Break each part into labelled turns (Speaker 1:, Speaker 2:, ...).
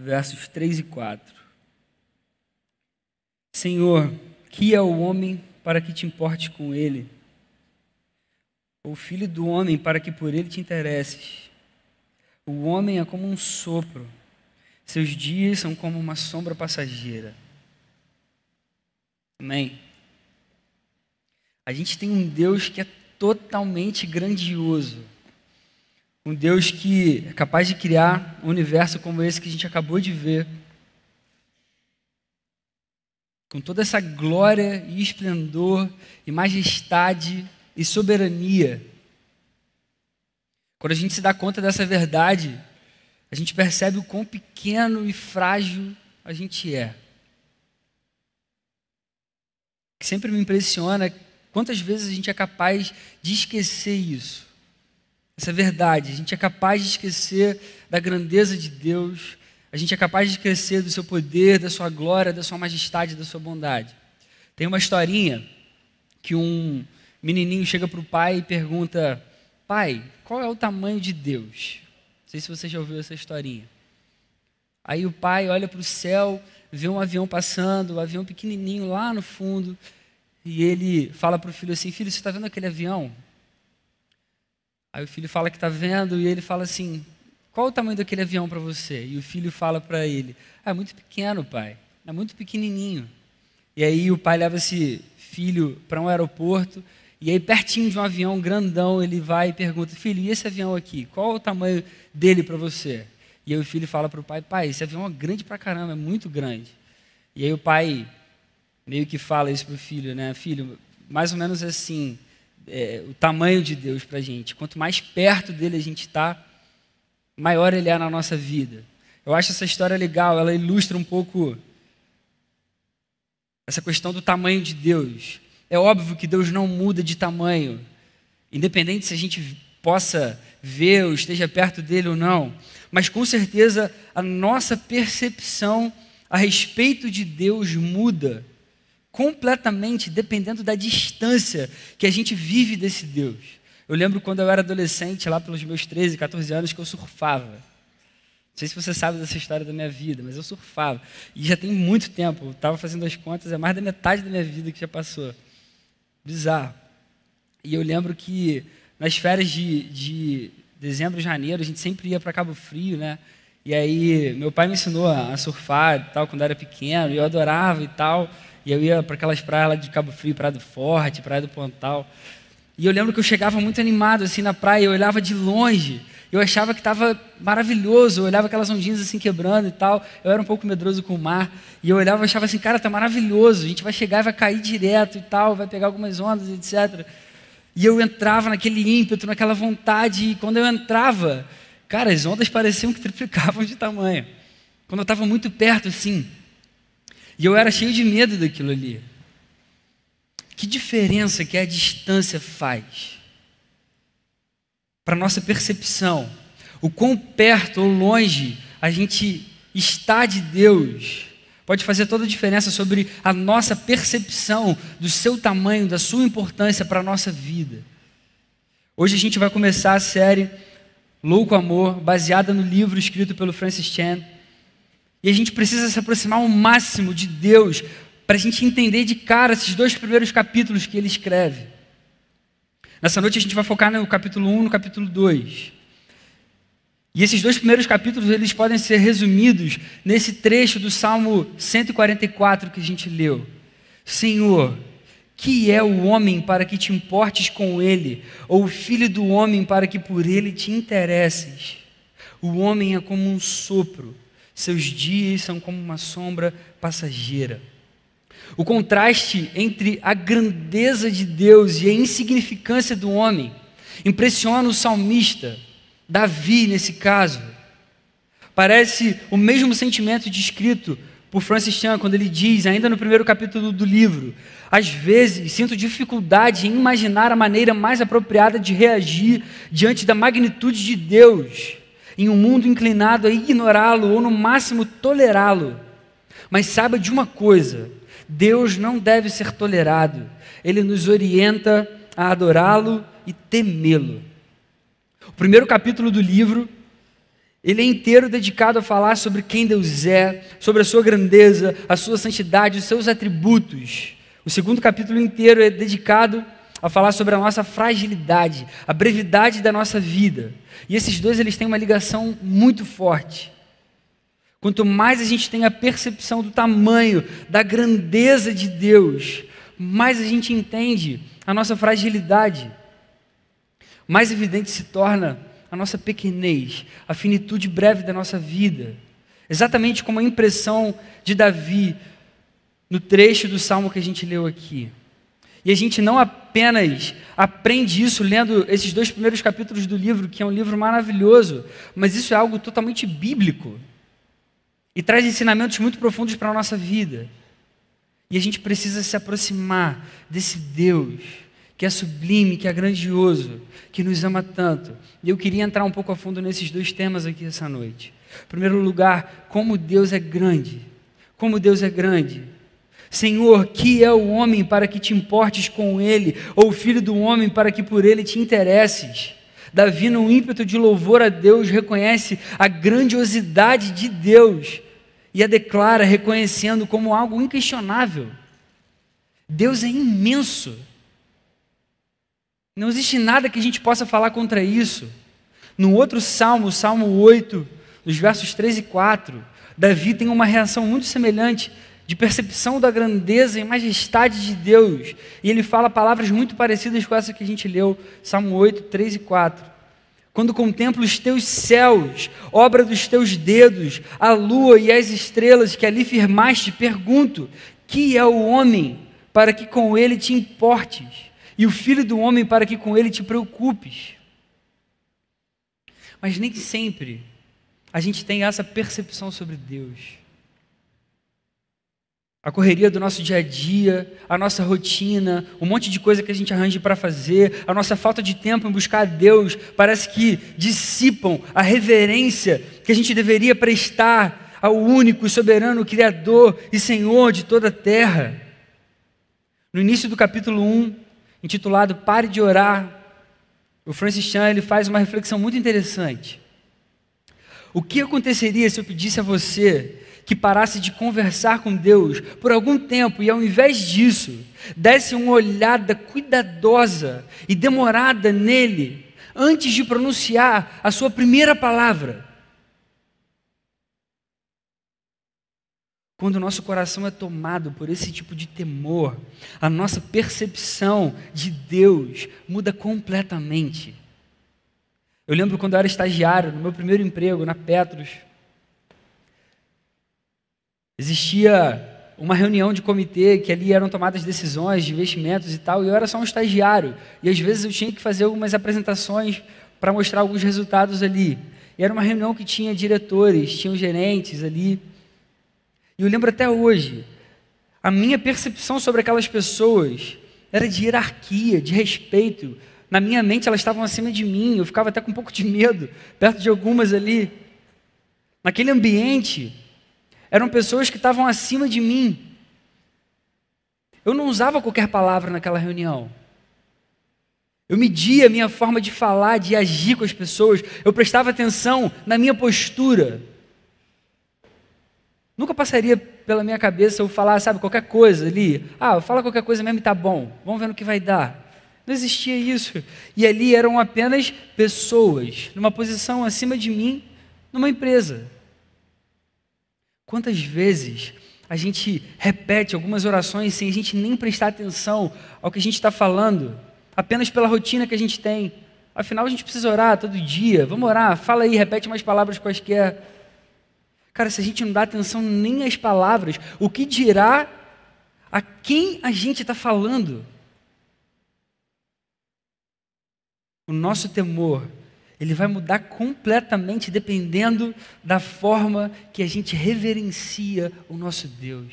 Speaker 1: versos 3 e 4. Senhor, que é o homem para que te importes com ele? Ou filho do homem para que por ele te interesses? O homem é como um sopro, seus dias são como uma sombra passageira. Amém? A gente tem um Deus que é totalmente grandioso. Um Deus que é capaz de criar um universo como esse que a gente acabou de ver. Com toda essa glória e esplendor e majestade e soberania. Quando a gente se dá conta dessa verdade, a gente percebe o quão pequeno e frágil a gente é. O que sempre me impressiona é quantas vezes a gente é capaz de esquecer isso. Essa verdade, a gente é capaz de esquecer da grandeza de Deus, a gente é capaz de esquecer do seu poder, da sua glória, da sua majestade, da sua bondade. Tem uma historinha que um menininho chega para o pai e pergunta: pai, qual é o tamanho de Deus? Não sei se você já ouviu essa historinha. Aí o pai olha para o céu, vê um avião passando, um avião pequenininho lá no fundo, e ele fala para o filho assim: filho, você está vendo aquele avião? Aí o filho fala que está vendo, e ele fala assim: qual o tamanho daquele avião para você? E o filho fala para ele: é muito pequeno, pai, é muito pequenininho. E aí o pai leva esse filho para um aeroporto, e aí pertinho de um avião grandão, ele vai e pergunta: filho, e esse avião aqui, qual o tamanho dele para você? E aí o filho fala para o pai: pai, esse avião é grande pra caramba, é muito grande. E aí o pai meio que fala isso para o filho, né? Filho, mais ou menos assim, o tamanho de Deus para a gente. Quanto mais perto dele a gente está, maior ele é na nossa vida. Eu acho essa história legal, ela ilustra um pouco essa questão do tamanho de Deus. É óbvio que Deus não muda de tamanho, independente se a gente possa ver ou esteja perto dele ou não, mas com certeza a nossa percepção a respeito de Deus muda completamente dependendo da distância que a gente vive desse Deus. Eu lembro quando eu era adolescente, lá pelos meus 13, 14 anos, que eu surfava. Não sei se você sabe dessa história da minha vida, mas eu surfava. E já tem muito tempo, eu estava fazendo as contas, é mais da metade da minha vida que já passou. Bizarro. E eu lembro que nas férias de dezembro, janeiro, a gente sempre ia para Cabo Frio, né? E aí meu pai me ensinou a surfar e tal, quando eu era pequeno, e eu adorava e tal. E eu ia para aquelas praias lá de Cabo Frio, Praia do Forte, Praia do Pontal. E eu lembro que eu chegava muito animado assim na praia, eu olhava de longe, eu achava que estava maravilhoso, eu olhava aquelas ondinhas assim quebrando e tal, eu era um pouco medroso com o mar, e eu olhava e achava assim, cara, tá maravilhoso, a gente vai chegar e vai cair direto e tal, vai pegar algumas ondas, etc. E eu entrava naquele ímpeto, naquela vontade, e quando eu entrava, cara, as ondas pareciam que triplicavam de tamanho. Quando eu estava muito perto assim, e eu era cheio de medo daquilo ali. Que diferença que a distância faz para a nossa percepção? O quão perto ou longe a gente está de Deus pode fazer toda a diferença sobre a nossa percepção do seu tamanho, da sua importância para a nossa vida. Hoje a gente vai começar a série Louco Amor, baseada no livro escrito pelo Francis Chan. E a gente precisa se aproximar ao máximo de Deus para a gente entender de cara esses 2 primeiros capítulos que ele escreve. Nessa noite a gente vai focar no capítulo 1 e no capítulo 2. E esses 2 primeiros capítulos eles podem ser resumidos nesse trecho do Salmo 144 que a gente leu. Senhor, que é o homem para que te importes com ele, ou o filho do homem para que por ele te interesses? O homem é como um sopro, seus dias são como uma sombra passageira. O contraste entre a grandeza de Deus e a insignificância do homem impressiona o salmista, Davi nesse caso. Parece o mesmo sentimento descrito por Francis Chan quando ele diz, ainda no primeiro capítulo do livro: às vezes sinto dificuldade em imaginar a maneira mais apropriada de reagir diante da magnitude de Deus, em um mundo inclinado a ignorá-lo ou no máximo tolerá-lo. Mas saiba de uma coisa: Deus não deve ser tolerado. Ele nos orienta a adorá-lo e temê-lo. O primeiro capítulo do livro, Ele é inteiro dedicado a falar sobre quem Deus é, sobre a sua grandeza, a sua santidade, os seus atributos. O segundo capítulo inteiro é dedicado a falar sobre a nossa fragilidade, a brevidade da nossa vida. E esses dois, eles têm uma ligação muito forte. Quanto mais a gente tem a percepção do tamanho, da grandeza de Deus, mais a gente entende a nossa fragilidade, mais evidente se torna a nossa pequenez, a finitude breve da nossa vida. Exatamente como a impressão de Davi no trecho do Salmo que a gente leu aqui. E a gente não apenas aprende isso lendo esses 2 primeiros capítulos do livro, que é um livro maravilhoso, mas isso é algo totalmente bíblico e traz ensinamentos muito profundos para a nossa vida. E a gente precisa se aproximar desse Deus que é sublime, que é grandioso, que nos ama tanto. E eu queria entrar um pouco a fundo nesses 2 temas aqui essa noite. Em primeiro lugar, como Deus é grande. Como Deus é grande. Senhor, que é o homem para que te importes com ele, ou o filho do homem para que por ele te interesses? Davi, num ímpeto de louvor a Deus, reconhece a grandiosidade de Deus e a declara reconhecendo como algo inquestionável. Deus é imenso. Não existe nada que a gente possa falar contra isso. No outro salmo, o Salmo 8, nos versos 3 e 4, Davi tem uma reação muito semelhante de percepção da grandeza e majestade de Deus. E ele fala palavras muito parecidas com essa que a gente leu, Salmo 8, 3 e 4. Quando contemplo os teus céus, obra dos teus dedos, a lua e as estrelas que ali firmaste, pergunto, que é o homem para que com ele te importes? E o filho do homem para que com ele te preocupes. Mas nem sempre a gente tem essa percepção sobre Deus. A correria do nosso dia a dia, a nossa rotina, um monte de coisa que a gente arranja para fazer, a nossa falta de tempo em buscar a Deus, parece que dissipam a reverência que a gente deveria prestar ao único e soberano Criador e Senhor de toda a terra. No início do capítulo 1, intitulado Pare de Orar, o Francis Chan ele faz uma reflexão muito interessante. O que aconteceria se eu pedisse a você que parasse de conversar com Deus por algum tempo e ao invés disso, desse uma olhada cuidadosa e demorada nele antes de pronunciar a sua primeira palavra? Quando o nosso coração é tomado por esse tipo de temor, a nossa percepção de Deus muda completamente. Eu lembro quando eu era estagiário, no meu primeiro emprego, na Petros, existia uma reunião de comitê que ali eram tomadas decisões de investimentos e tal, e eu era só um estagiário. E às vezes eu tinha que fazer algumas apresentações para mostrar alguns resultados ali. E era uma reunião que tinha diretores, tinham gerentes ali. E eu lembro até hoje, a minha percepção sobre aquelas pessoas era de hierarquia, de respeito. Na minha mente elas estavam acima de mim, eu ficava até com um pouco de medo, perto de algumas ali. Naquele ambiente, eram pessoas que estavam acima de mim. Eu não usava qualquer palavra naquela reunião. Eu media a minha forma de falar, de agir com as pessoas, eu prestava atenção na minha postura. Nunca passaria pela minha cabeça eu falar, sabe, qualquer coisa ali. Fala qualquer coisa mesmo e tá bom. Vamos ver no que vai dar. Não existia isso. E ali eram apenas pessoas, numa posição acima de mim, numa empresa. Quantas vezes a gente repete algumas orações sem a gente nem prestar atenção ao que a gente está falando, apenas pela rotina que a gente tem. Afinal, a gente precisa orar todo dia. Vamos orar, fala aí, repete mais palavras quaisquer. Cara, se a gente não dá atenção nem às palavras, o que dirá a quem a gente está falando? O nosso temor, ele vai mudar completamente dependendo da forma que a gente reverencia o nosso Deus.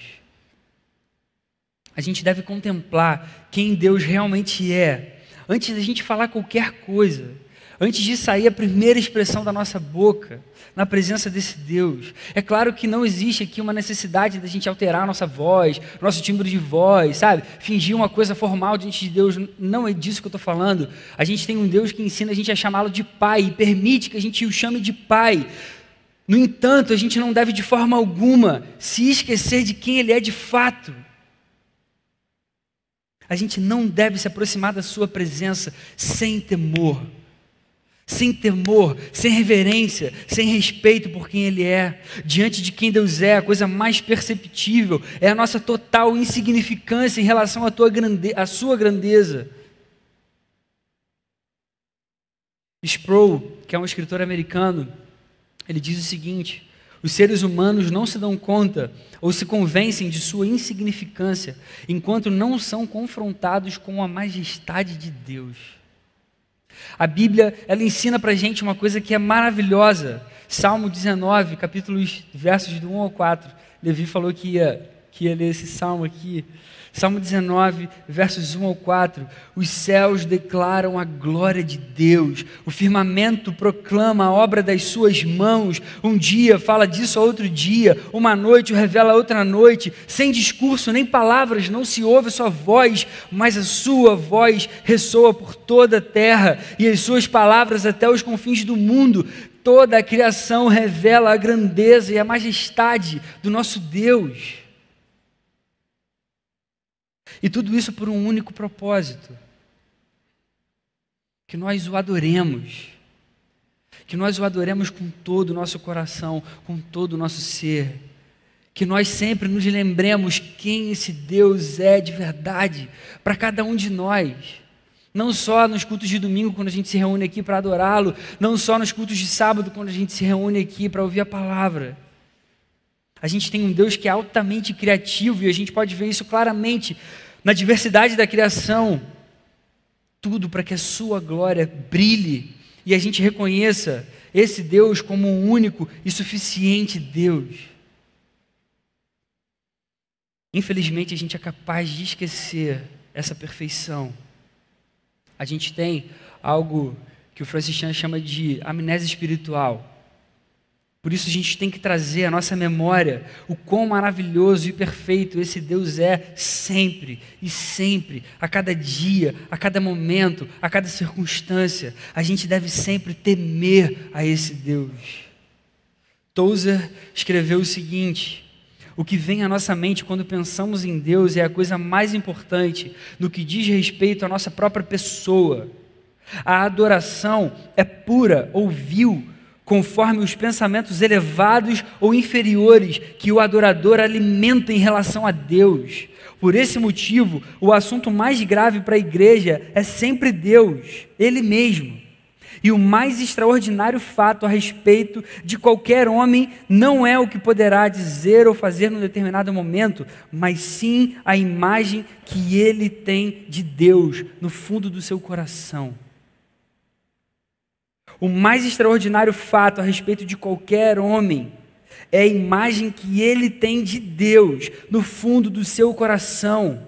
Speaker 1: A gente deve contemplar quem Deus realmente é, antes da gente falar qualquer coisa. Antes de sair a primeira expressão da nossa boca, na presença desse Deus. É claro que não existe aqui uma necessidade da gente alterar a nossa voz, nosso timbre de voz, sabe? Fingir uma coisa formal diante de Deus. Não é disso que eu estou falando. A gente tem um Deus que ensina a gente a chamá-lo de Pai e permite que a gente o chame de Pai. No entanto, a gente não deve de forma alguma se esquecer de quem Ele é de fato. A gente não deve se aproximar da sua presença sem temor, sem reverência, sem respeito por quem Ele é. Diante de quem Deus é, a coisa mais perceptível é a nossa total insignificância em relação à sua grandeza. Sproul, que é um escritor americano, ele diz o seguinte: os seres humanos não se dão conta ou se convencem de sua insignificância enquanto não são confrontados com a majestade de Deus. A Bíblia, ela ensina para a gente uma coisa que é maravilhosa. Salmo 19, versos do 1 ao 4. Levi falou que ia ler esse salmo aqui. Salmo 19, versos 1 ao 4. Os céus declaram a glória de Deus. O firmamento proclama a obra das suas mãos. Um dia fala disso a outro dia. Uma noite o revela a outra noite. Sem discurso nem palavras não se ouve a sua voz, mas a sua voz ressoa por toda a terra e as suas palavras até os confins do mundo. Toda a criação revela a grandeza e a majestade do nosso Deus. E tudo isso por um único propósito: que nós o adoremos. Que nós o adoremos com todo o nosso coração, com todo o nosso ser. Que nós sempre nos lembremos quem esse Deus é de verdade para cada um de nós. Não só nos cultos de domingo, quando a gente se reúne aqui para adorá-lo. Não só nos cultos de sábado, quando a gente se reúne aqui para ouvir a palavra. A gente tem um Deus que é altamente criativo e a gente pode ver isso claramente na diversidade da criação. Tudo para que a sua glória brilhe e a gente reconheça esse Deus como um único e suficiente Deus. Infelizmente, a gente é capaz de esquecer essa perfeição. A gente tem algo que o Francis Chan chama de amnésia espiritual. Por isso a gente tem que trazer à nossa memória o quão maravilhoso e perfeito esse Deus é sempre e sempre, a cada dia, a cada momento, a cada circunstância. A gente deve sempre temer a esse Deus. Tozer escreveu o seguinte: o que vem à nossa mente quando pensamos em Deus é a coisa mais importante no que diz respeito à nossa própria pessoa. A adoração é pura ou vil, conforme os pensamentos elevados ou inferiores que o adorador alimenta em relação a Deus. Por esse motivo, o assunto mais grave para a igreja é sempre Deus, Ele mesmo. E o mais extraordinário fato a respeito de qualquer homem não é o que poderá dizer ou fazer num determinado momento, mas sim a imagem que ele tem de Deus no fundo do seu coração. O mais extraordinário fato a respeito de qualquer homem é a imagem que ele tem de Deus no fundo do seu coração.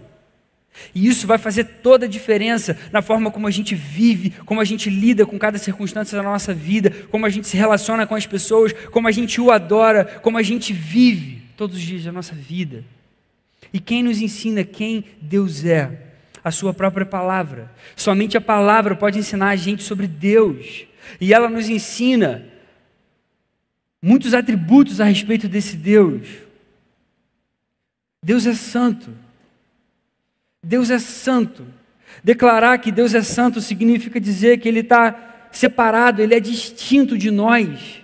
Speaker 1: E isso vai fazer toda a diferença na forma como a gente vive, como a gente lida com cada circunstância da nossa vida, como a gente se relaciona com as pessoas, como a gente o adora, como a gente vive todos os dias da nossa vida. E quem nos ensina quem Deus é? A sua própria palavra. Somente a palavra pode ensinar a gente sobre Deus. E ela nos ensina muitos atributos a respeito desse Deus. Deus é santo. Deus é santo. Declarar que Deus é santo significa dizer que Ele está separado, Ele é distinto de nós.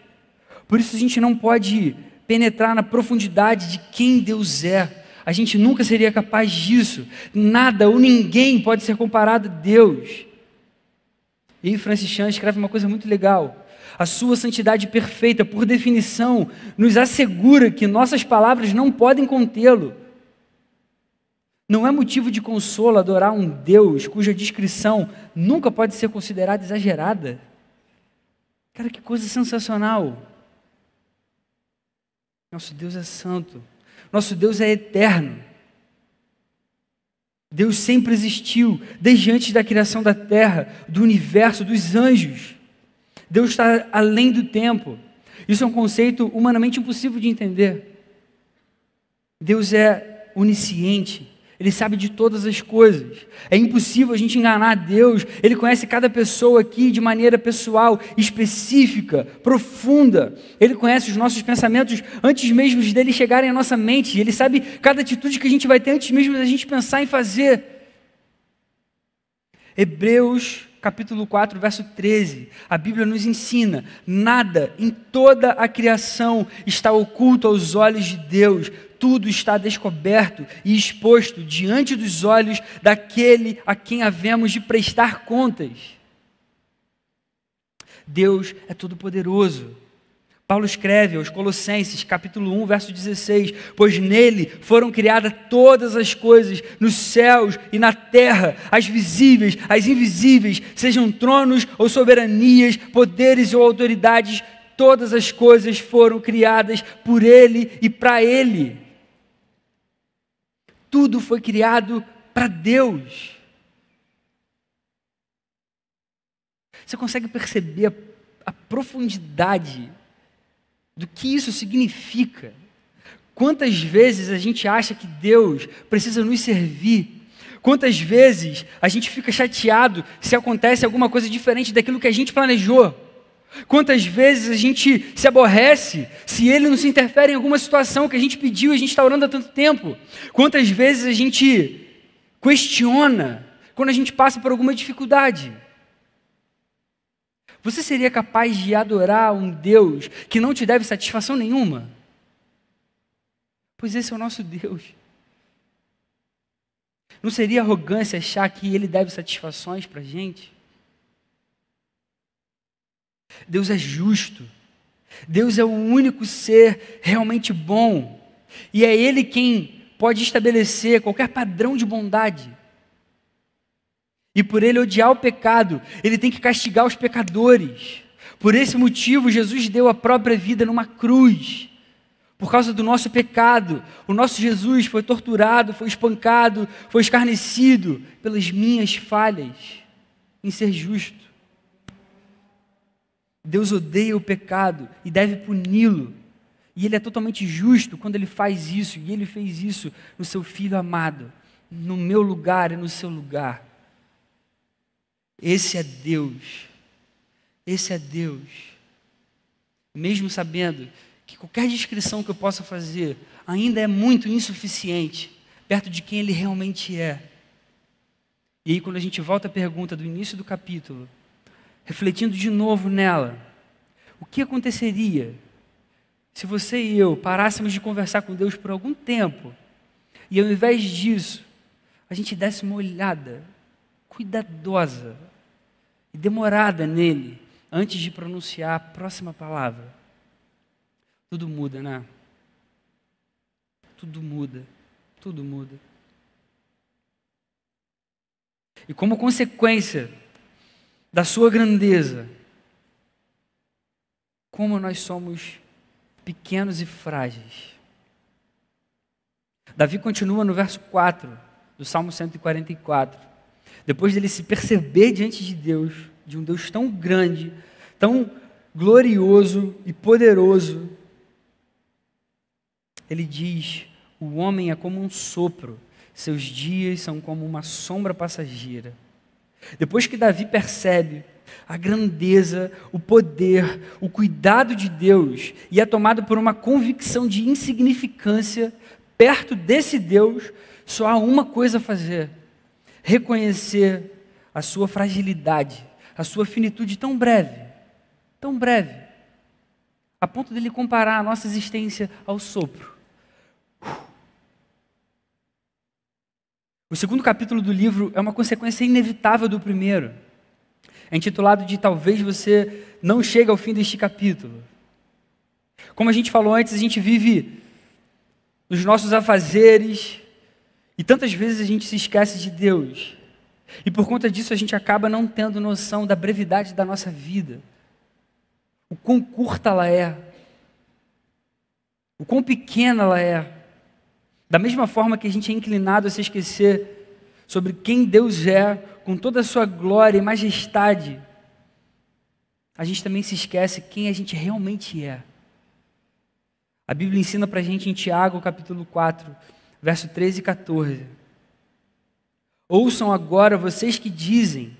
Speaker 1: Por isso a gente não pode penetrar na profundidade de quem Deus é. A gente nunca seria capaz disso. Nada ou ninguém pode ser comparado a Deus. E Francis Chan escreve uma coisa muito legal. A sua santidade perfeita, por definição, nos assegura que nossas palavras não podem contê-lo. Não é motivo de consolo adorar um Deus cuja descrição nunca pode ser considerada exagerada. Cara, que coisa sensacional. Nosso Deus é santo. Nosso Deus é eterno. Deus sempre existiu, desde antes da criação da terra, do universo, dos anjos. Deus está além do tempo. Isso é um conceito humanamente impossível de entender. Deus é onisciente. Ele sabe de todas as coisas. É impossível a gente enganar Deus. Ele conhece cada pessoa aqui de maneira pessoal, específica, profunda. Ele conhece os nossos pensamentos antes mesmo deles chegarem à nossa mente. Ele sabe cada atitude que a gente vai ter antes mesmo da gente pensar em fazer. Hebreus capítulo 4, verso 13, a Bíblia nos ensina: nada em toda a criação está oculto aos olhos de Deus, tudo está descoberto e exposto diante dos olhos daquele a quem havemos de prestar contas. Deus é todo-poderoso. Paulo escreve aos Colossenses, capítulo 1, verso 16, pois nele foram criadas todas as coisas, nos céus e na terra, as visíveis, as invisíveis, sejam tronos ou soberanias, poderes ou autoridades, todas as coisas foram criadas por ele e para ele. Tudo foi criado para Deus. Você consegue perceber a profundidade do que isso significa? Quantas vezes a gente acha que Deus precisa nos servir? Quantas vezes a gente fica chateado se acontece alguma coisa diferente daquilo que a gente planejou? Quantas vezes a gente se aborrece se Ele não se interfere em alguma situação que a gente pediu e a gente está orando há tanto tempo? Quantas vezes a gente questiona quando a gente passa por alguma dificuldade? Você seria capaz de adorar um Deus que não te deve satisfação nenhuma? Pois esse é o nosso Deus. Não seria arrogância achar que Ele deve satisfações para a gente? Deus é justo. Deus é o único ser realmente bom. E é Ele quem pode estabelecer qualquer padrão de bondade. E por Ele odiar o pecado, Ele tem que castigar os pecadores. Por esse motivo, Jesus deu a própria vida numa cruz. Por causa do nosso pecado, o nosso Jesus foi torturado, foi espancado, foi escarnecido pelas minhas falhas em ser justo. Deus odeia o pecado e deve puni-lo. E Ele é totalmente justo quando Ele faz isso. E Ele fez isso no seu Filho amado, no meu lugar e no seu lugar. Esse é Deus. Esse é Deus. Mesmo sabendo que qualquer descrição que eu possa fazer ainda é muito insuficiente perto de quem Ele realmente é. E aí, quando a gente volta à pergunta do início do capítulo, refletindo de novo nela, o que aconteceria se você e eu parássemos de conversar com Deus por algum tempo e ao invés disso, a gente desse uma olhada cuidadosa e demorada nele antes de pronunciar a próxima palavra? Tudo muda, né? Tudo muda. Tudo muda. E como consequência da sua grandeza, como nós somos pequenos e frágeis. Davi continua no verso 4 do Salmo 144. Depois dele se perceber diante de Deus, de um Deus tão grande, tão glorioso e poderoso, ele diz: o homem é como um sopro, seus dias são como uma sombra passageira. Depois que Davi percebe a grandeza, o poder, o cuidado de Deus e é tomado por uma convicção de insignificância perto desse Deus, só há uma coisa a fazer: reconhecer a sua fragilidade, a sua finitude tão breve, a ponto dele comparar a nossa existência ao sopro. O segundo capítulo do livro é uma consequência inevitável do primeiro. É intitulado de Talvez Você Não Chegue ao Fim deste Capítulo. Como a gente falou antes, a gente vive nos nossos afazeres e tantas vezes a gente se esquece de Deus. E por conta disso a gente acaba não tendo noção da brevidade da nossa vida. O quão curta ela é. O quão pequena ela é. Da mesma forma que a gente é inclinado a se esquecer sobre quem Deus é, com toda a sua glória e majestade, a gente também se esquece quem a gente realmente é. A Bíblia ensina para a gente em Tiago, capítulo 4, verso 13 e 14. Ouçam agora vocês que dizem: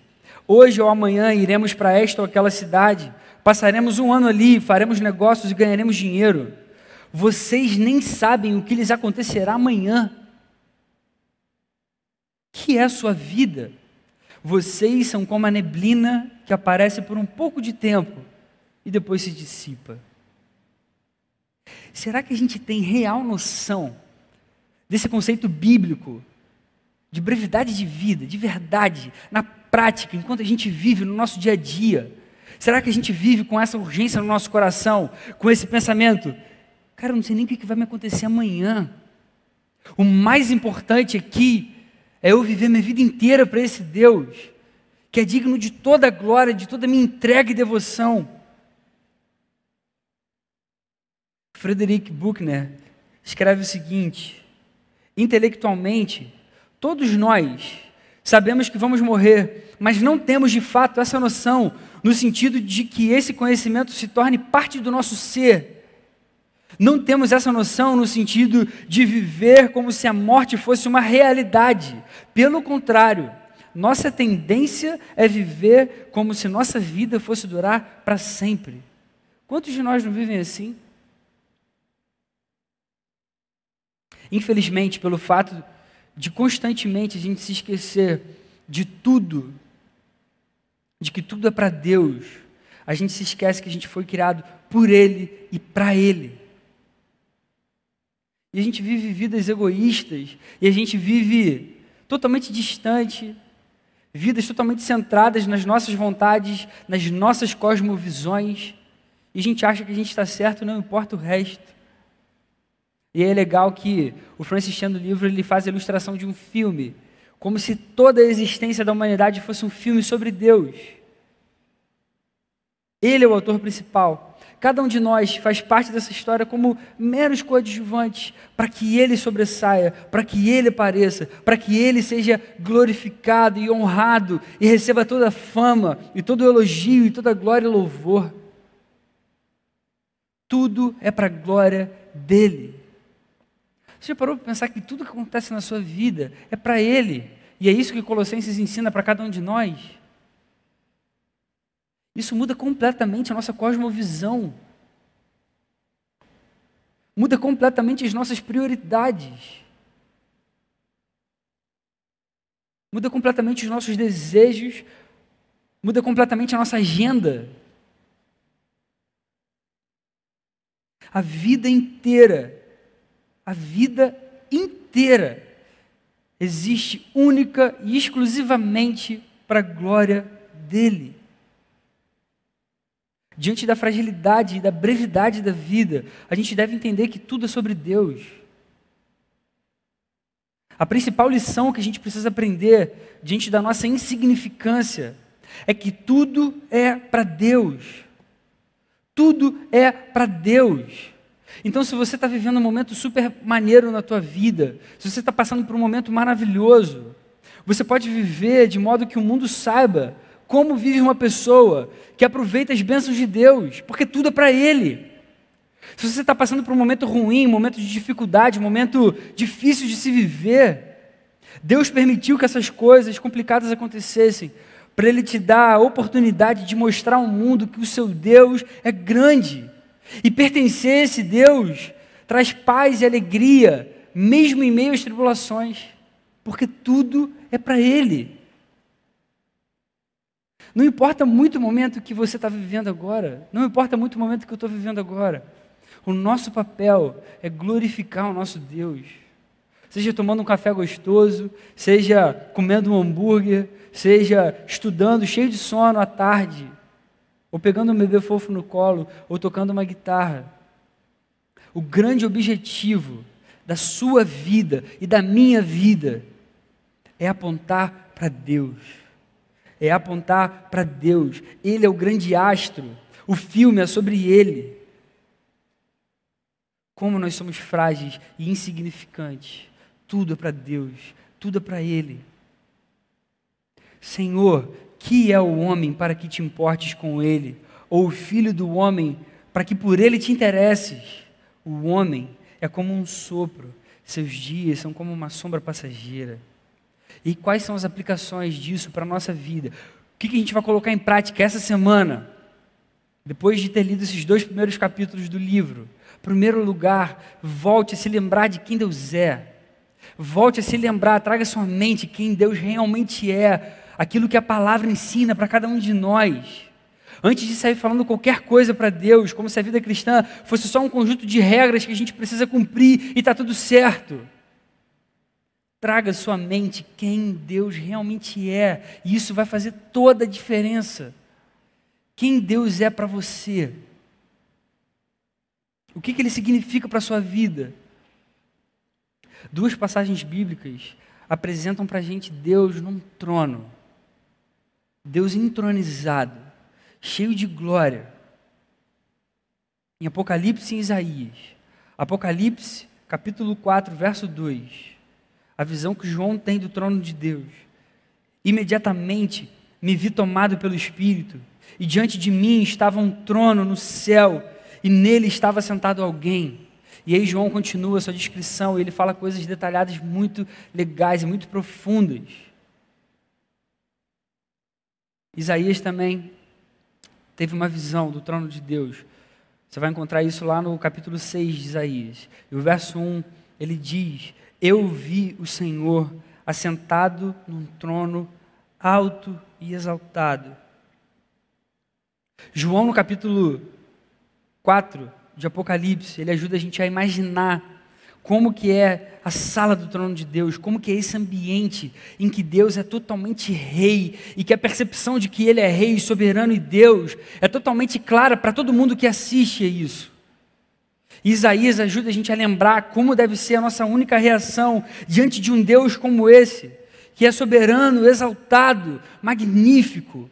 Speaker 1: hoje ou amanhã iremos para esta ou aquela cidade, passaremos um ano ali, faremos negócios e ganharemos dinheiro. Vocês nem sabem o que lhes acontecerá amanhã. Que é a sua vida? Vocês são como a neblina que aparece por um pouco de tempo e depois se dissipa. Será que a gente tem real noção desse conceito bíblico de brevidade de vida, de verdade, na prática, enquanto a gente vive no nosso dia a dia? Será que a gente vive com essa urgência no nosso coração, com esse pensamento: cara, eu não sei nem o que vai me acontecer amanhã. O mais importante aqui é eu viver minha vida inteira para esse Deus, que é digno de toda a glória, de toda a minha entrega e devoção. Frederick Buechner escreve o seguinte: intelectualmente, todos nós sabemos que vamos morrer, mas não temos de fato essa noção, no sentido de que esse conhecimento se torne parte do nosso ser. Não temos essa noção no sentido de viver como se a morte fosse uma realidade. Pelo contrário, nossa tendência é viver como se nossa vida fosse durar para sempre. Quantos de nós não vivem assim? Infelizmente, pelo fato de constantemente a gente se esquecer de tudo, de que tudo é para Deus, a gente se esquece que a gente foi criado por Ele e para Ele. E a gente vive vidas egoístas, e a gente vive totalmente distante, vidas totalmente centradas nas nossas vontades, nas nossas cosmovisões, e a gente acha que a gente está certo, não importa o resto. E é legal que o Francis Chan, no livro, ele faz a ilustração de um filme, como se toda a existência da humanidade fosse um filme sobre Deus. Ele é o autor principal. Cada um de nós faz parte dessa história como meros coadjuvantes, para que Ele sobressaia, para que Ele apareça, para que Ele seja glorificado e honrado, e receba toda a fama, e todo o elogio, e toda a glória e louvor. Tudo é para a glória dEle. Você já parou para pensar que tudo que acontece na sua vida é para Ele? E é isso que Colossenses ensina para cada um de nós. Isso muda completamente a nossa cosmovisão. Muda completamente as nossas prioridades. Muda completamente os nossos desejos. Muda completamente a nossa agenda. A vida inteira existe única e exclusivamente para a glória dEle. Diante da fragilidade e da brevidade da vida, a gente deve entender que tudo é sobre Deus. A principal lição que a gente precisa aprender diante da nossa insignificância é que tudo é para Deus. Tudo é para Deus. Então, se você está vivendo um momento super maneiro na tua vida, se você está passando por um momento maravilhoso, você pode viver de modo que o mundo saiba como vive uma pessoa que aproveita as bênçãos de Deus, porque tudo é para Ele. Se você está passando por um momento ruim, um momento de dificuldade, um momento difícil de se viver, Deus permitiu que essas coisas complicadas acontecessem, para Ele te dar a oportunidade de mostrar ao mundo que o seu Deus é grande. E pertencer a esse Deus traz paz e alegria, mesmo em meio às tribulações, porque tudo é para Ele. Não importa muito o momento que você está vivendo agora, não importa muito o momento que eu estou vivendo agora, o nosso papel é glorificar o nosso Deus. Seja tomando um café gostoso, seja comendo um hambúrguer, seja estudando cheio de sono à tarde, ou pegando um bebê fofo no colo, ou tocando uma guitarra. O grande objetivo da sua vida e da minha vida é apontar para Deus. É apontar para Deus. Ele é o grande astro. O filme é sobre Ele. Como nós somos frágeis e insignificantes. Tudo é para Deus. Tudo é para Ele. Senhor, que é o homem para que te importes com ele? Ou o filho do homem para que por ele te interesses? O homem é como um sopro. Seus dias são como uma sombra passageira. E quais são as aplicações disso para a nossa vida? O que a gente vai colocar em prática essa semana, depois de ter lido esses 2 primeiros capítulos do livro? Em primeiro lugar, volte a se lembrar de quem Deus é. Volte a se lembrar, traga à sua mente quem Deus realmente é, aquilo que a palavra ensina para cada um de nós. Antes de sair falando qualquer coisa para Deus, como se a vida cristã fosse só um conjunto de regras que a gente precisa cumprir e está tudo certo. Traga à sua mente quem Deus realmente é, e isso vai fazer toda a diferença. Quem Deus é para você. O que Ele significa para a sua vida? 2 passagens bíblicas apresentam para a gente Deus num trono. Deus entronizado, cheio de glória. Em Apocalipse e Isaías. Apocalipse, capítulo 4, verso 2. A visão que João tem do trono de Deus. Imediatamente me vi tomado pelo Espírito, e diante de mim estava um trono no céu, e nele estava sentado alguém. E aí João continua a sua descrição, e ele fala coisas detalhadas muito legais e muito profundas. Isaías também teve uma visão do trono de Deus. Você vai encontrar isso lá no capítulo 6 de Isaías. E o verso 1, ele diz: eu vi o Senhor assentado num trono alto e exaltado. João, no capítulo 4 de Apocalipse, ele ajuda a gente a imaginar como que é a sala do trono de Deus, como que é esse ambiente em que Deus é totalmente rei e que a percepção de que Ele é rei, soberano e Deus é totalmente clara para todo mundo que assiste a isso. Isaías ajuda a gente a lembrar como deve ser a nossa única reação diante de um Deus como esse, que é soberano, exaltado, magnífico.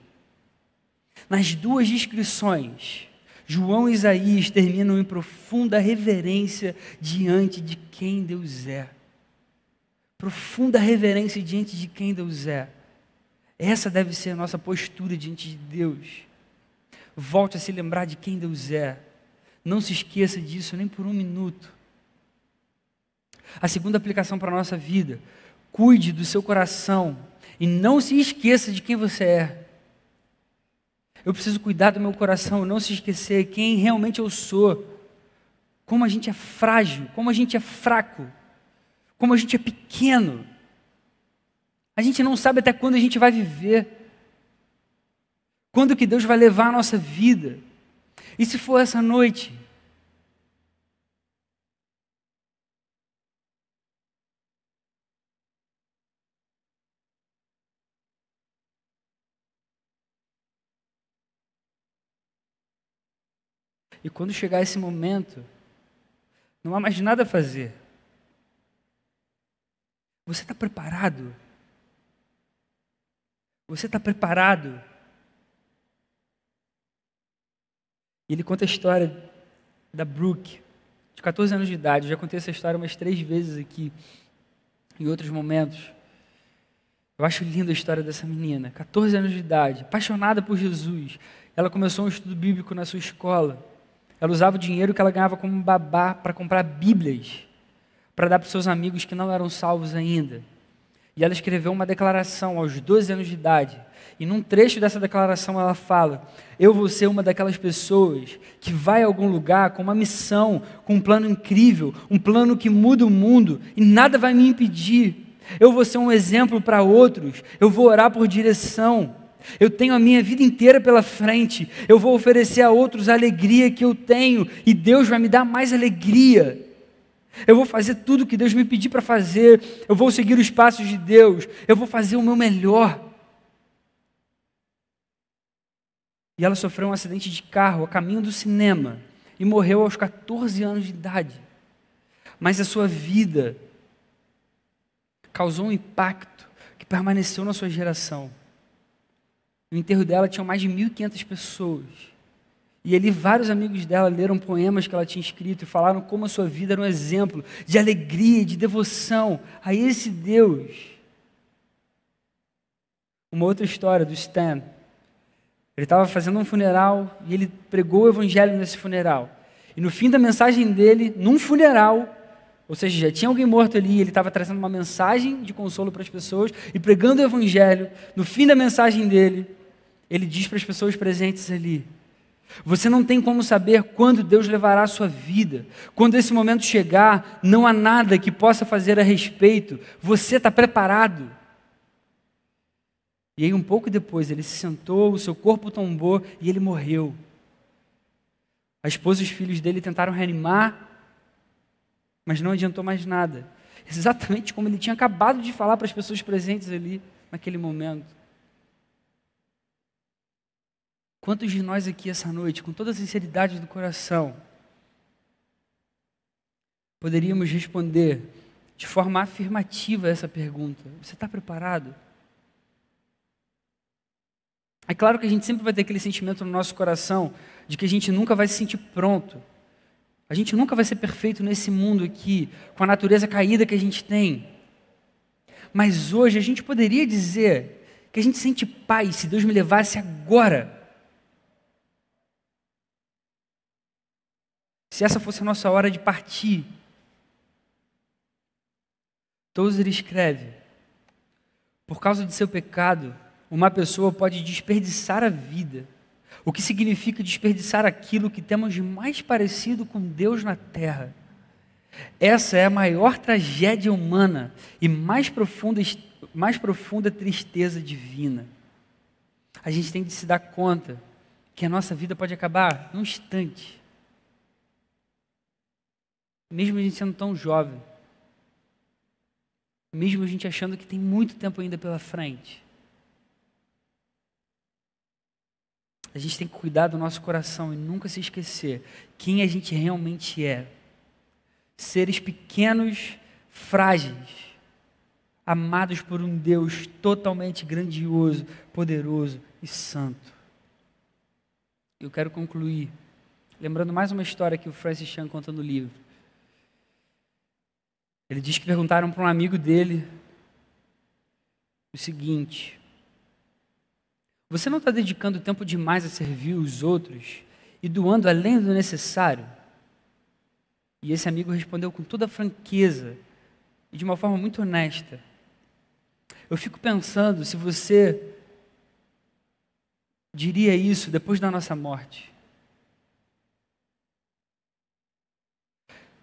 Speaker 1: Nas 2 descrições, João e Isaías terminam em profunda reverência diante de quem Deus é. Profunda reverência diante de quem Deus é. Essa deve ser a nossa postura diante de Deus. Volte a se lembrar de quem Deus é. Não se esqueça disso nem por um minuto. A segunda aplicação para a nossa vida: cuide do seu coração e não se esqueça de quem você é. Eu preciso cuidar do meu coração, não se esquecer quem realmente eu sou. Como a gente é frágil, como a gente é fraco, como a gente é pequeno. A gente não sabe até quando a gente vai viver. Quando que Deus vai levar a nossa vida? E se for essa noite? E quando chegar esse momento, não há mais nada a fazer. Você está preparado? Você está preparado? E ele conta a história da Brooke, de 14 anos de idade. Eu já contei essa história umas 3 vezes aqui, em outros momentos. Eu acho linda a história dessa menina, 14 anos de idade, apaixonada por Jesus. Ela começou um estudo bíblico na sua escola. Ela usava o dinheiro que ela ganhava como babá para comprar bíblias, para dar para os seus amigos que não eram salvos ainda. E ela escreveu uma declaração aos 12 anos de idade. E num trecho dessa declaração ela fala: eu vou ser uma daquelas pessoas que vai a algum lugar com uma missão, com um plano incrível, um plano que muda o mundo e nada vai me impedir. Eu vou ser um exemplo para outros, eu vou orar por direção. Eu tenho a minha vida inteira pela frente, eu vou oferecer a outros a alegria que eu tenho e Deus vai me dar mais alegria. Eu vou fazer tudo o que Deus me pedir para fazer, eu vou seguir os passos de Deus, eu vou fazer o meu melhor. E ela sofreu um acidente de carro a caminho do cinema e morreu aos 14 anos de idade. Mas a sua vida causou um impacto que permaneceu na sua geração. No enterro dela tinham mais de 1.500 pessoas. E ali vários amigos dela leram poemas que ela tinha escrito e falaram como a sua vida era um exemplo de alegria, de devoção a esse Deus. Uma outra história do Stan. Ele estava fazendo um funeral e ele pregou o evangelho nesse funeral. E no fim da mensagem dele, num funeral, ou seja, já tinha alguém morto ali, ele estava trazendo uma mensagem de consolo para as pessoas e pregando o evangelho. No fim da mensagem dele, ele diz para as pessoas presentes ali: você não tem como saber quando Deus levará a sua vida. Quando esse momento chegar, não há nada que possa fazer a respeito. Você está preparado? E aí um pouco depois ele se sentou, o seu corpo tombou e ele morreu. A esposa e os filhos dele tentaram reanimar, mas não adiantou mais nada. Exatamente como ele tinha acabado de falar para as pessoas presentes ali, naquele momento. Quantos de nós aqui essa noite, com toda a sinceridade do coração, poderíamos responder de forma afirmativa essa pergunta? Você está preparado? É claro que a gente sempre vai ter aquele sentimento no nosso coração de que a gente nunca vai se sentir pronto. A gente nunca vai ser perfeito nesse mundo aqui, com a natureza caída que a gente tem. Mas hoje a gente poderia dizer que a gente sente paz se Deus me levasse agora. Se essa fosse a nossa hora de partir. Tozer escreve: por causa de seu pecado, uma pessoa pode desperdiçar a vida, o que significa desperdiçar aquilo que temos de mais parecido com Deus na terra. Essa é a maior tragédia humana e mais profunda tristeza divina. A gente tem de se dar conta que a nossa vida pode acabar num instante. Mesmo a gente sendo tão jovem, mesmo a gente achando que tem muito tempo ainda pela frente, a gente tem que cuidar do nosso coração e nunca se esquecer quem a gente realmente é. Seres pequenos, frágeis, amados por um Deus totalmente grandioso, poderoso e santo. Eu quero concluir lembrando mais uma história que o Francis Chan conta no livro. Ele diz que perguntaram para um amigo dele o seguinte: você não está dedicando tempo demais a servir os outros e doando além do necessário? E esse amigo respondeu com toda franqueza e de uma forma muito honesta: eu fico pensando se você diria isso depois da nossa morte.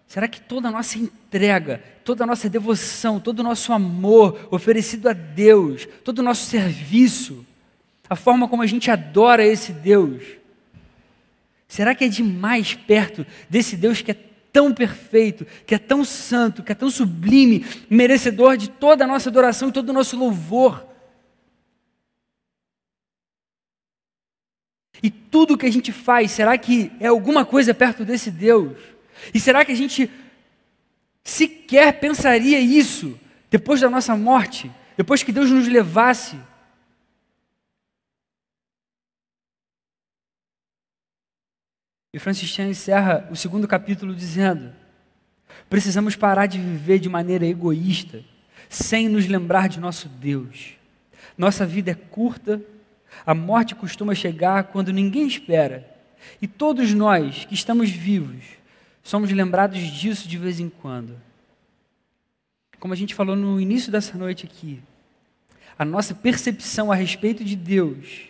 Speaker 1: Será que toda a nossa entrega, toda a nossa devoção, todo o nosso amor oferecido a Deus, todo o nosso serviço, a forma como a gente adora esse Deus, será que é demais perto desse Deus que é tão perfeito, que é tão santo, que é tão sublime, merecedor de toda a nossa adoração e todo o nosso louvor? E tudo que a gente faz, será que é alguma coisa perto desse Deus? E será que a gente sequer pensaria isso depois da nossa morte, depois que Deus nos levasse? E Francis Chan encerra o 2º capítulo dizendo: precisamos parar de viver de maneira egoísta, sem nos lembrar de nosso Deus. Nossa vida é curta, a morte costuma chegar quando ninguém espera, e todos nós que estamos vivos somos lembrados disso de vez em quando. Como a gente falou no início dessa noite aqui, a nossa percepção a respeito de Deus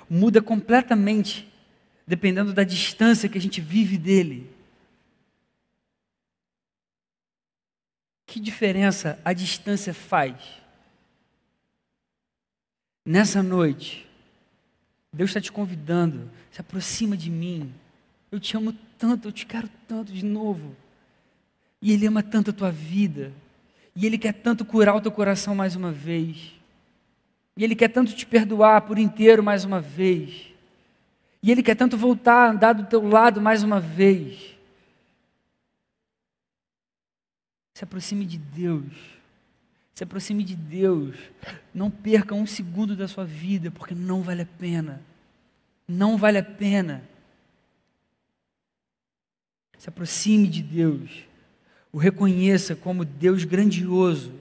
Speaker 1: muda completamente dependendo da distância que a gente vive dele. Que diferença a distância faz? Nessa noite, Deus está te convidando, se aproxima de mim. Eu te amo tanto, eu te quero tanto de novo. E Ele ama tanto a tua vida. E Ele quer tanto curar o teu coração mais uma vez. E Ele quer tanto te perdoar por inteiro mais uma vez. E Ele quer tanto voltar a andar do teu lado mais uma vez. Se aproxime de Deus. Se aproxime de Deus. Não perca um segundo da sua vida, porque não vale a pena. Não vale a pena. Se aproxime de Deus, o reconheça como Deus grandioso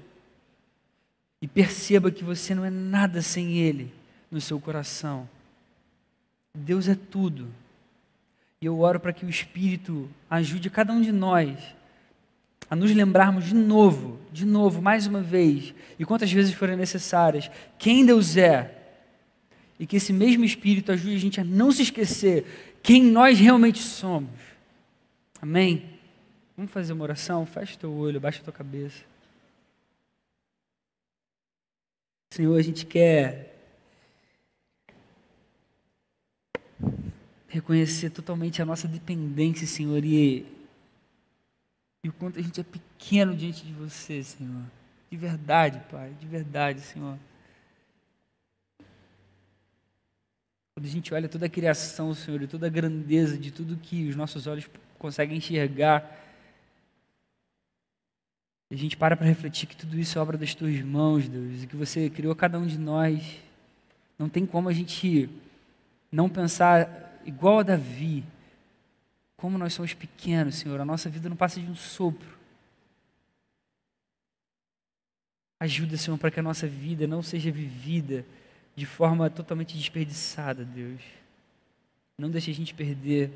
Speaker 1: e perceba que você não é nada sem Ele no seu coração. Deus é tudo. E eu oro para que o Espírito ajude cada um de nós a nos lembrarmos de novo, mais uma vez, e quantas vezes forem necessárias, quem Deus é, e que esse mesmo Espírito ajude a gente a não se esquecer quem nós realmente somos. Amém? Vamos fazer uma oração? Fecha teu olho, baixa tua cabeça. Senhor, a gente quer reconhecer totalmente a nossa dependência, Senhor, e o quanto a gente é pequeno diante de você, Senhor. De verdade, Pai, de verdade, Senhor. Quando a gente olha toda a criação, Senhor, e toda a grandeza de tudo que os nossos olhos conseguem enxergar, a gente para refletir que tudo isso é obra das Tuas mãos, Deus, e que Você criou cada um de nós. Não tem como a gente não pensar igual a Davi, como nós somos pequenos, Senhor, a nossa vida não passa de um sopro. Ajuda, Senhor, para que a nossa vida não seja vivida de forma totalmente desperdiçada, Deus. Não deixe a gente perder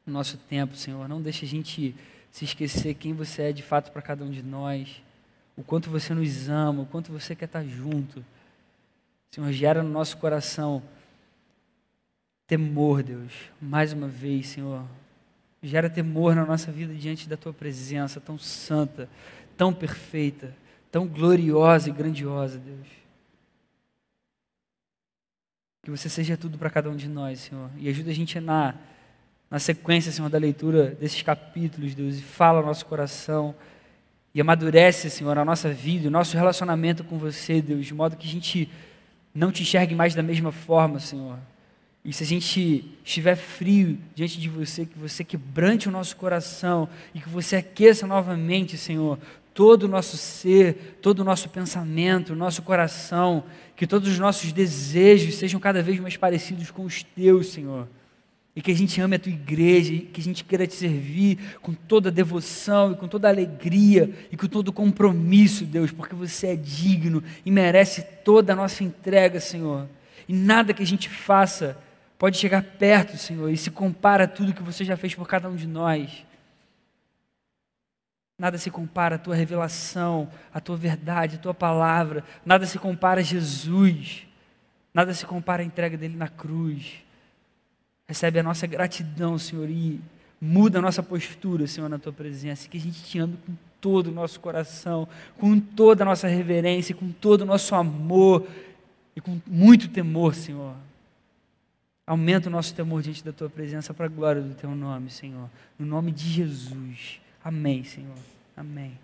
Speaker 1: o nosso tempo, Senhor. Não deixe a gente se esquecer quem Você é de fato para cada um de nós, o quanto Você nos ama, o quanto Você quer estar junto. Senhor, gera no nosso coração temor, Deus. Mais uma vez, Senhor, gera temor na nossa vida diante da Tua presença tão santa, tão perfeita, tão gloriosa e grandiosa, Deus. Que Você seja tudo para cada um de nós, Senhor. E ajuda a gente na sequência, Senhor, da leitura desses capítulos, Deus, e fala ao nosso coração, e amadurece, Senhor, a nossa vida, o nosso relacionamento com Você, Deus, de modo que a gente não Te enxergue mais da mesma forma, Senhor. E se a gente estiver frio diante de Você, que Você quebrante o nosso coração e que Você aqueça novamente, Senhor, todo o nosso ser, todo o nosso pensamento, o nosso coração, que todos os nossos desejos sejam cada vez mais parecidos com os Teus, Senhor. E que a gente ame a Tua igreja, e que a gente queira Te servir com toda a devoção e com toda a alegria e com todo o compromisso, Deus, porque Você é digno e merece toda a nossa entrega, Senhor. E nada que a gente faça pode chegar perto, Senhor, e se compara a tudo que Você já fez por cada um de nós. Nada se compara à Tua revelação, à Tua verdade, à Tua palavra. Nada se compara a Jesus. Nada se compara à entrega dEle na cruz. Recebe a nossa gratidão, Senhor, e muda a nossa postura, Senhor, na Tua presença. Que a gente Te ame com todo o nosso coração, com toda a nossa reverência, com todo o nosso amor e com muito temor, Senhor. Aumenta o nosso temor diante da Tua presença para a glória do Teu nome, Senhor. No nome de Jesus. Amém, Senhor. Amém.